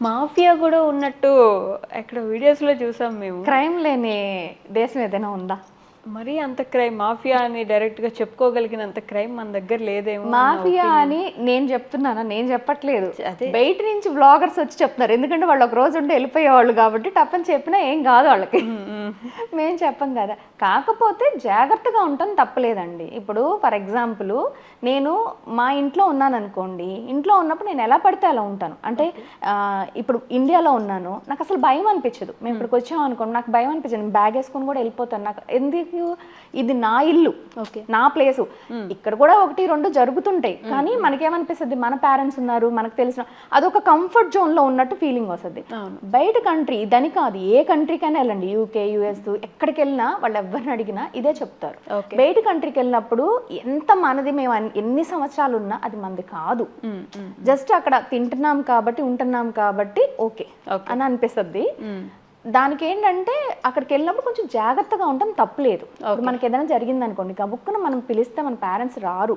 Mafia కూడా ఉన్నట్టు ఎక్కడ వీడియోస్లో చూసాం మేము. క్రైమ్ లేని దేశం ఏదైనా ఉందా? మరీ అంత క్రైమ్ మాఫియా అని డైరెక్ట్గా చెప్పుకోగలిగినంత క్రైమ్ మన దగ్గర లేదేమో. మాఫియా అని నేను చెప్తున్నానా? నేను చెప్పట్లేదు, అదే బయట నుంచి బ్లాగర్స్ వచ్చి చెప్తున్నారు. ఎందుకంటే వాళ్ళు ఒక రోజు ఉండి వెళ్ళిపోయేవాళ్ళు కాబట్టి టప్పని చెప్పినా ఏం కాదు వాళ్ళకి. మేము చెప్పం కదా. కాకపోతే జాగ్రత్తగా ఉండటం తప్పలేదండి. ఇప్పుడు ఫర్ ఎగ్జాంపుల్ నేను మా ఇంట్లో ఉన్నాను అనుకోండి, ఇంట్లో ఉన్నప్పుడు నేను ఎలా పడితే అలా ఉంటాను. అంటే ఇప్పుడు ఇండియాలో ఉన్నాను, నాకు అసలు భయం అనిపించదు. మేము ఇక్కడికి వచ్చాం అనుకోండి, నాకు భయం అనిపించదు, బ్యాగ్ వేసుకొని కూడా వెళ్ళిపోతాను. నాకు ఎందుకు, ఇది నా ఇల్లు, నా ప్లేసు. ఇక్కడ కూడా 1-2 జరుగుతుంటాయి, కానీ మనకేమనిపిస్తుంది, మన పేరెంట్స్ ఉన్నారు, మనకు తెలిసిన అదొక కంఫర్ట్ జోన్ లో ఉన్నట్టు ఫీలింగ్ వస్తుంది. బయట కంట్రీ ఇదని కాదు, ఏ కంట్రీకైనా వెళ్ళండి, యూకే, యుఎస్, ఎక్కడికి వెళ్ళినా వాళ్ళు ఎవరిని అడిగినా ఇదే చెప్తారు. బయట కంట్రీకి వెళ్ళినప్పుడు ఎంత మనది, మేము ఎన్ని సంవత్సరాలు ఉన్నా అది మనది కాదు, జస్ట్ అక్కడ తింటున్నాం కాబట్టి ఉంటున్నాం కాబట్టి ఓకే అని అనిపిస్తుంది. దానికి ఏంటంటే అక్కడికి వెళ్ళినప్పుడు కొంచెం జాగ్రత్తగా ఉండటం తప్పులేదు. మనకి ఏదైనా జరిగింది అనుకోండి, గబుక్కున మనం పిలిస్తే మన పేరెంట్స్ రారు.